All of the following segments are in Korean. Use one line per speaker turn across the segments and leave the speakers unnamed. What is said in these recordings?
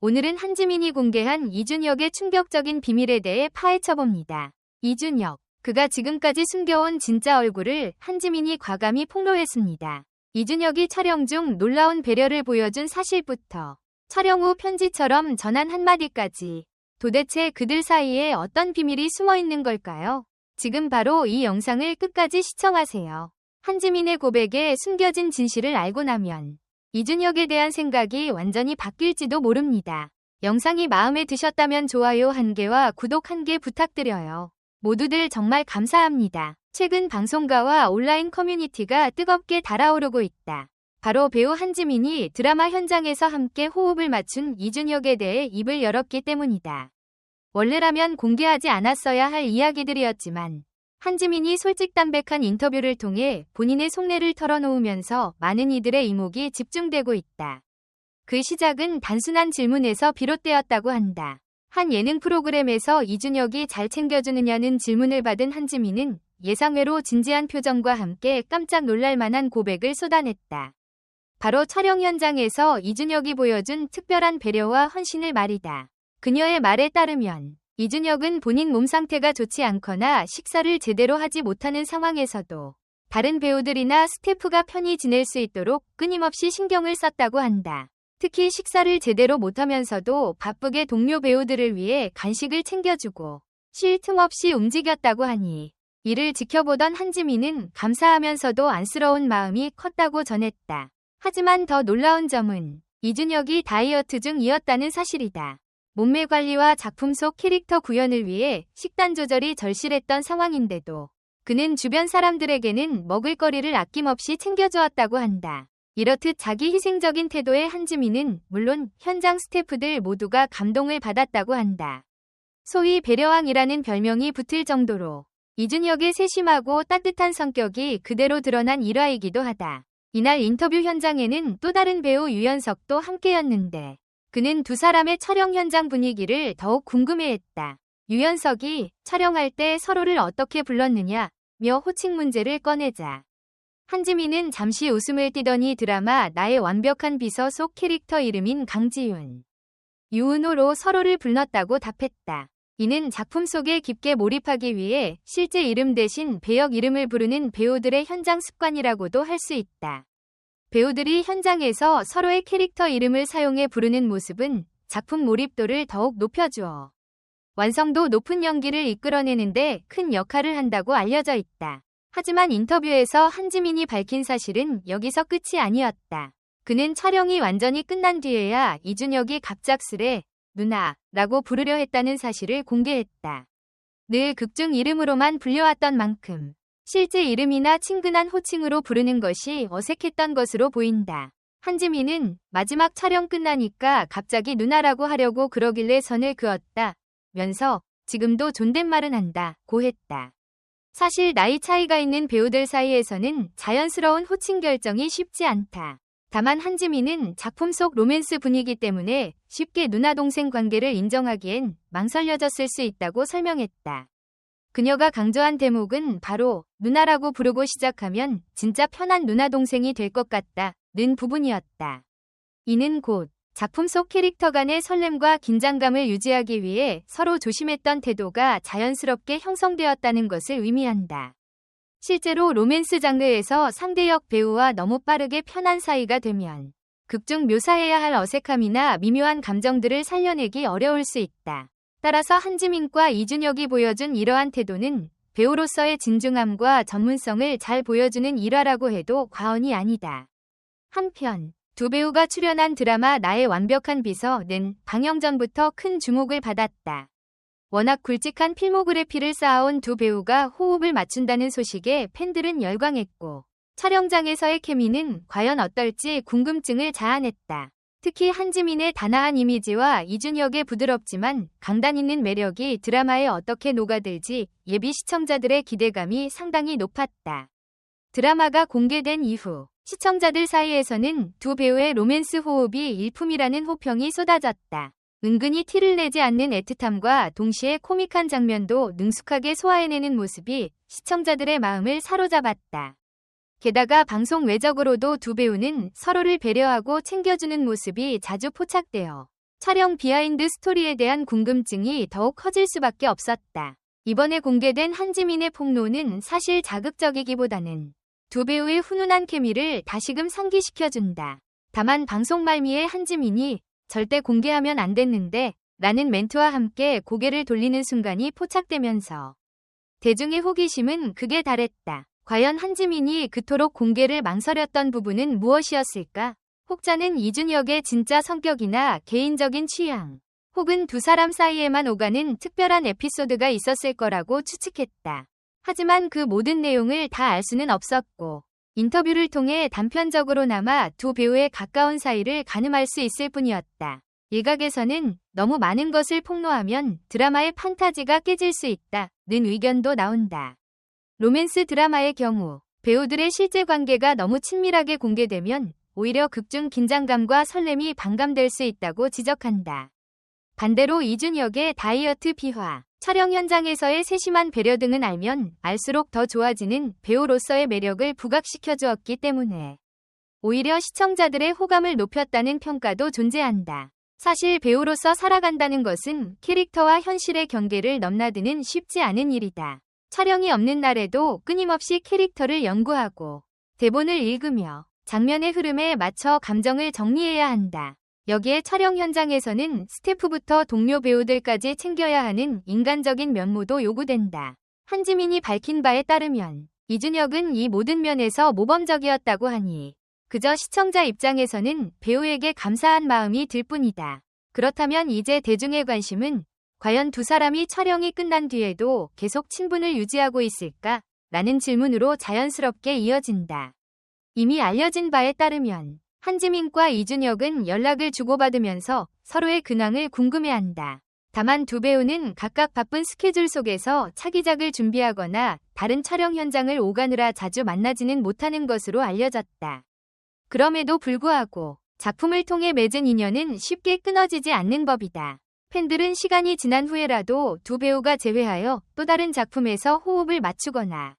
오늘은 한지민이 공개한 이준혁의 충격적인 비밀에 대해 파헤쳐봅니다. 이준혁, 그가 지금까지 숨겨온 진짜 얼굴을 한지민이 과감히 폭로했습니다. 이준혁이 촬영 중 놀라운 배려를 보여준 사실부터 촬영 후 편지처럼 전한 한마디까지 도대체 그들 사이에 어떤 비밀이 숨어 있는 걸까요? 지금 바로 이 영상을 끝까지 시청하세요. 한지민의 고백에 숨겨진 진실을 알고 나면 이준혁에 대한 생각이 완전히 바뀔지도 모릅니다. 영상이 마음에 드셨다면 좋아요 1개와 구독 1개 부탁드려요. 모두들 정말 감사합니다. 최근 방송가와 온라인 커뮤니티가 뜨겁게 달아오르고 있다. 바로 배우 한지민이 드라마 현장에서 함께 호흡을 맞춘 이준혁에 대해 입을 열었기 때문이다. 원래라면 공개하지 않았어야 할 이야기들이었지만 한지민이 솔직담백한 인터뷰를 통해 본인의 속내를 털어놓으면서 많은 이들의 이목이 집중되고 있다. 그 시작은 단순한 질문에서 비롯되었다고 한다. 한 예능 프로그램에서 이준혁이 잘 챙겨주느냐는 질문을 받은 한지민은 예상외로 진지한 표정과 함께 깜짝 놀랄 만한 고백을 쏟아냈다. 바로 촬영 현장에서 이준혁이 보여준 특별한 배려와 헌신을 말이다. 그녀의 말에 따르면 이준혁은 본인 몸 상태가 좋지 않거나 식사를 제대로 하지 못하는 상황에서도 다른 배우들이나 스태프가 편히 지낼 수 있도록 끊임없이 신경을 썼다고 한다. 특히 식사를 제대로 못하면서도 바쁘게 동료 배우들을 위해 간식을 챙겨주고 쉴 틈 없이 움직였다고 하니 이를 지켜보던 한지민은 감사하면서도 안쓰러운 마음이 컸다고 전했다. 하지만 더 놀라운 점은 이준혁이 다이어트 중이었다는 사실이다. 몸매 관리와 작품 속 캐릭터 구현을 위해 식단 조절이 절실했던 상황인데도 그는 주변 사람들에게는 먹을거리를 아낌없이 챙겨주었다고 한다. 이렇듯 자기 희생적인 태도의 한지민은 물론 현장 스태프들 모두가 감동을 받았다고 한다. 소위 배려왕이라는 별명이 붙을 정도로 이준혁의 세심하고 따뜻한 성격이 그대로 드러난 일화이기도 하다. 이날 인터뷰 현장에는 또 다른 배우 유연석도 함께였는데 그는 두 사람의 촬영 현장 분위기를 더욱 궁금해했다. 유연석이 촬영할 때 서로를 어떻게 불렀느냐며 호칭 문제를 꺼내자 한지민은 잠시 웃음을 띠더니 드라마 나의 완벽한 비서 속 캐릭터 이름인 강지윤, 유은호로 서로를 불렀다고 답했다. 이는 작품 속에 깊게 몰입하기 위해 실제 이름 대신 배역 이름을 부르는 배우들의 현장 습관이라고도 할 수 있다. 배우들이 현장에서 서로의 캐릭터 이름을 사용해 부르는 모습은 작품 몰입도를 더욱 높여주어 완성도 높은 연기를 이끌어내는데 큰 역할을 한다고 알려져 있다. 하지만 인터뷰에서 한지민이 밝힌 사실은 여기서 끝이 아니었다. 그는 촬영이 완전히 끝난 뒤에야 이준혁이 갑작스레 누나라고 부르려 했다는 사실을 공개했다. 늘 극중 이름으로만 불려왔던 만큼 실제 이름이나 친근한 호칭으로 부르는 것이 어색했던 것으로 보인다. 한지민은 마지막 촬영 끝나니까 갑자기 누나라고 하려고 그러길래 선을 그었다 면서 지금도 존댓말은 한다고 했다. 사실 나이 차이가 있는 배우들 사이에서는 자연스러운 호칭 결정이 쉽지 않다. 다만 한지민은 작품 속 로맨스 분위기 때문에 쉽게 누나-동생 관계를 인정하기엔 망설여졌을 수 있다고 설명했다. 그녀가 강조한 대목은 바로 누나라고 부르고 시작하면 진짜 편한 누나-동생이 될 것 같다는 부분이었다. 이는 곧 작품 속 캐릭터 간의 설렘과 긴장감을 유지하기 위해 서로 조심했던 태도가 자연스럽게 형성되었다는 것을 의미한다. 실제로 로맨스 장르에서 상대역 배우와 너무 빠르게 편한 사이가 되면 극중 묘사해야 할 어색함이나 미묘한 감정들을 살려내기 어려울 수 있다. 따라서 한지민과 이준혁이 보여준 이러한 태도는 배우로서의 진중함과 전문성을 잘 보여주는 일화라고 해도 과언이 아니다. 한편 두 배우가 출연한 드라마 나의 완벽한 비서는 방영 전부터 큰 주목을 받았다. 워낙 굵직한 필모그래피를 쌓아온 두 배우가 호흡을 맞춘다는 소식에 팬들은 열광했고 촬영장에서의 케미는 과연 어떨지 궁금증을 자아냈다. 특히 한지민의 단아한 이미지와 이준혁의 부드럽지만 강단 있는 매력이 드라마에 어떻게 녹아들지 예비 시청자들의 기대감이 상당히 높았다. 드라마가 공개된 이후 시청자들 사이에서는 두 배우의 로맨스 호흡이 일품이라는 호평이 쏟아졌다. 은근히 티를 내지 않는 애틋함과 동시에 코믹한 장면도 능숙하게 소화해내는 모습이 시청자들의 마음을 사로잡았다. 게다가 방송 외적으로도 두 배우는 서로를 배려하고 챙겨주는 모습이 자주 포착되어 촬영 비하인드 스토리에 대한 궁금증이 더욱 커질 수밖에 없었다. 이번에 공개된 한지민의 폭로는 사실 자극적이기보다는 두 배우의 훈훈한 케미를 다시금 상기시켜준다. 다만 방송 말미에 한지민이 절대 공개하면 안 됐는데 라는 멘트와 함께 고개를 돌리는 순간이 포착되면서 대중의 호기심은 극에 달했다. 과연 한지민이 그토록 공개를 망설였던 부분은 무엇이었을까? 혹자는 이준혁의 진짜 성격이나 개인적인 취향, 혹은 두 사람 사이에만 오가는 특별한 에피소드가 있었을 거라고 추측했다. 하지만 그 모든 내용을 다 알 수는 없었고 인터뷰를 통해 단편적으로나마 두 배우의 가까운 사이를 가늠할 수 있을 뿐이었다. 일각에서는 너무 많은 것을 폭로하면 드라마의 판타지가 깨질 수 있다는 의견도 나온다. 로맨스 드라마의 경우 배우들의 실제 관계가 너무 친밀하게 공개되면 오히려 극중 긴장감과 설렘이 반감될 수 있다고 지적한다. 반대로 이준혁의 다이어트 비화, 촬영 현장에서의 세심한 배려 등은 알면 알수록 더 좋아지는 배우로서의 매력을 부각시켜 주었기 때문에 오히려 시청자들의 호감을 높였다는 평가도 존재한다. 사실 배우로서 살아간다는 것은 캐릭터와 현실의 경계를 넘나드는 쉽지 않은 일이다. 촬영이 없는 날에도 끊임없이 캐릭터를 연구하고 대본을 읽으며 장면의 흐름에 맞춰 감정을 정리해야 한다. 여기에 촬영 현장에서는 스태프부터 동료 배우들까지 챙겨야 하는 인간적인 면모도 요구된다. 한지민이 밝힌 바에 따르면 이준혁은 이 모든 면에서 모범적이었다고 하니 그저 시청자 입장에서는 배우에게 감사한 마음이 들 뿐이다. 그렇다면 이제 대중의 관심은 과연 두 사람이 촬영이 끝난 뒤에도 계속 친분을 유지하고 있을까? 라는 질문으로 자연스럽게 이어진다. 이미 알려진 바에 따르면 한지민과 이준혁은 연락을 주고받으면서 서로의 근황을 궁금해한다. 다만 두 배우는 각각 바쁜 스케줄 속에서 차기작을 준비하거나 다른 촬영 현장을 오가느라 자주 만나지는 못하는 것으로 알려졌다. 그럼에도 불구하고 작품을 통해 맺은 인연은 쉽게 끊어지지 않는 법이다. 팬들은 시간이 지난 후에라도 두 배우가 재회하여 또 다른 작품에서 호흡을 맞추거나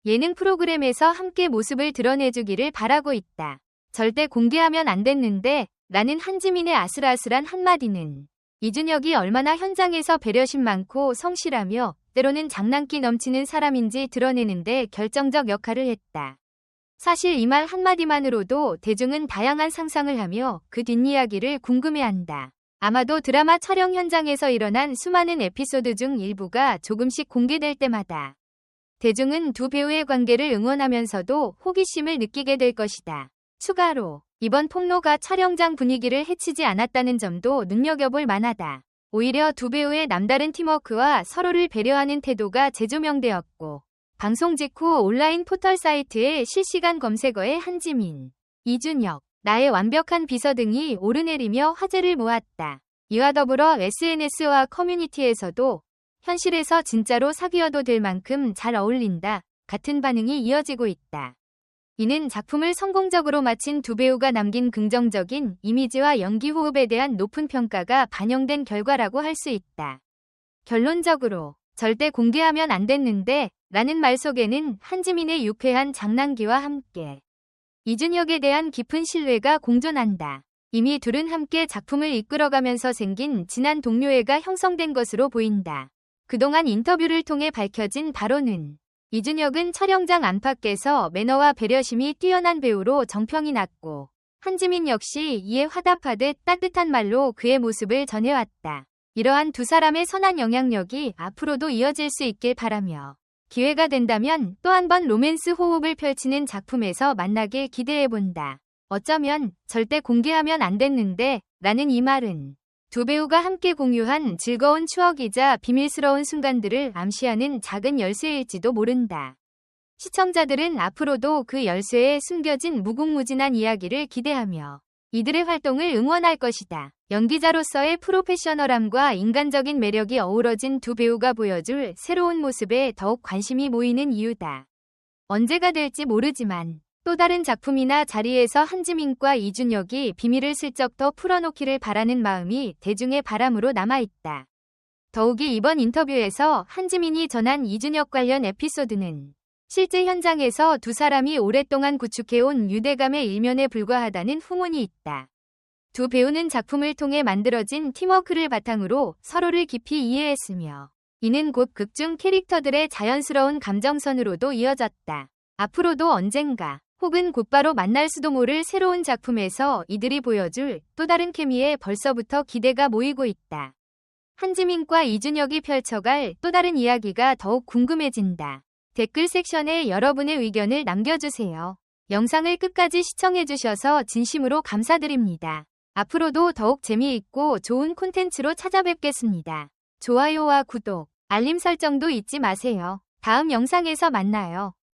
예능 프로그램에서 함께 모습을 드러내주기를 바라고 있다. 절대 공개하면 안 됐는데 라는 한지민의 아슬아슬한 한마디는 이준혁이 얼마나 현장에서 배려심 많고 성실하며 때로는 장난기 넘치는 사람인지 드러내는데 결정적 역할을 했다. 사실 이 말 한마디만으로도 대중은 다양한 상상을 하며 그 뒷이야기를 궁금해한다. 아마도 드라마 촬영 현장에서 일어난 수많은 에피소드 중 일부가 조금씩 공개될 때마다 대중은 두 배우의 관계를 응원하면서도 호기심을 느끼게 될 것이다. 추가로 이번 폭로가 촬영장 분위기를 해치지 않았다는 점도 눈여겨볼 만하다. 오히려 두 배우의 남다른 팀워크와 서로를 배려하는 태도가 재조명되었고 방송 직후 온라인 포털 사이트의 실시간 검색어에 한지민, 이준혁, 나의 완벽한 비서 등이 오르내리며 화제를 모았다. 이와 더불어 SNS와 커뮤니티에서도 현실에서 진짜로 사귀어도 될 만큼 잘 어울린다 같은 반응이 이어지고 있다. 이는 작품을 성공적으로 마친 두 배우가 남긴 긍정적인 이미지와 연기 호흡에 대한 높은 평가가 반영된 결과라고 할 수 있다. 결론적으로 절대 공개하면 안 됐는데 라는 말 속에는 한지민의 유쾌한 장난기와 함께 이준혁에 대한 깊은 신뢰가 공존한다. 이미 둘은 함께 작품을 이끌어가면서 생긴 진한 동료애가 형성된 것으로 보인다. 그동안 인터뷰를 통해 밝혀진 바로는 이준혁은 촬영장 안팎에서 매너와 배려심이 뛰어난 배우로 정평이 났고 한지민 역시 이에 화답하듯 따뜻한 말로 그의 모습을 전해왔다. 이러한 두 사람의 선한 영향력이 앞으로도 이어질 수 있길 바라며 기회가 된다면 또 한 번 로맨스 호흡을 펼치는 작품에서 만나길 기대해본다. 어쩌면 절대 공개하면 안 됐는데 라는 이 말은 두 배우가 함께 공유한 즐거운 추억이자 비밀스러운 순간들을 암시하는 작은 열쇠일지도 모른다. 시청자들은 앞으로도 그 열쇠에 숨겨진 무궁무진한 이야기를 기대하며 이들의 활동을 응원할 것이다. 연기자로서의 프로페셔널함과 인간적인 매력이 어우러진 두 배우가 보여줄 새로운 모습에 더욱 관심이 모이는 이유다. 언제가 될지 모르지만 또 다른 작품이나 자리에서 한지민과 이준혁이 비밀을 슬쩍 더 풀어놓기를 바라는 마음이 대중의 바람으로 남아있다. 더욱이 이번 인터뷰에서 한지민이 전한 이준혁 관련 에피소드는 실제 현장에서 두 사람이 오랫동안 구축해온 유대감의 일면에 불과하다는 후문이 있다. 두 배우는 작품을 통해 만들어진 팀워크를 바탕으로 서로를 깊이 이해했으며 이는 곧 극중 캐릭터들의 자연스러운 감정선으로도 이어졌다. 앞으로도 언젠가 혹은 곧바로 만날 수도 모를 새로운 작품에서 이들이 보여줄 또 다른 케미에 벌써부터 기대가 모이고 있다. 한지민과 이준혁이 펼쳐갈 또 다른 이야기가 더욱 궁금해진다. 댓글 섹션에 여러분의 의견을 남겨주세요. 영상을 끝까지 시청해주셔서 진심으로 감사드립니다. 앞으로도 더욱 재미있고 좋은 콘텐츠로 찾아뵙겠습니다. 좋아요와 구독, 알림 설정도 잊지 마세요. 다음 영상에서 만나요.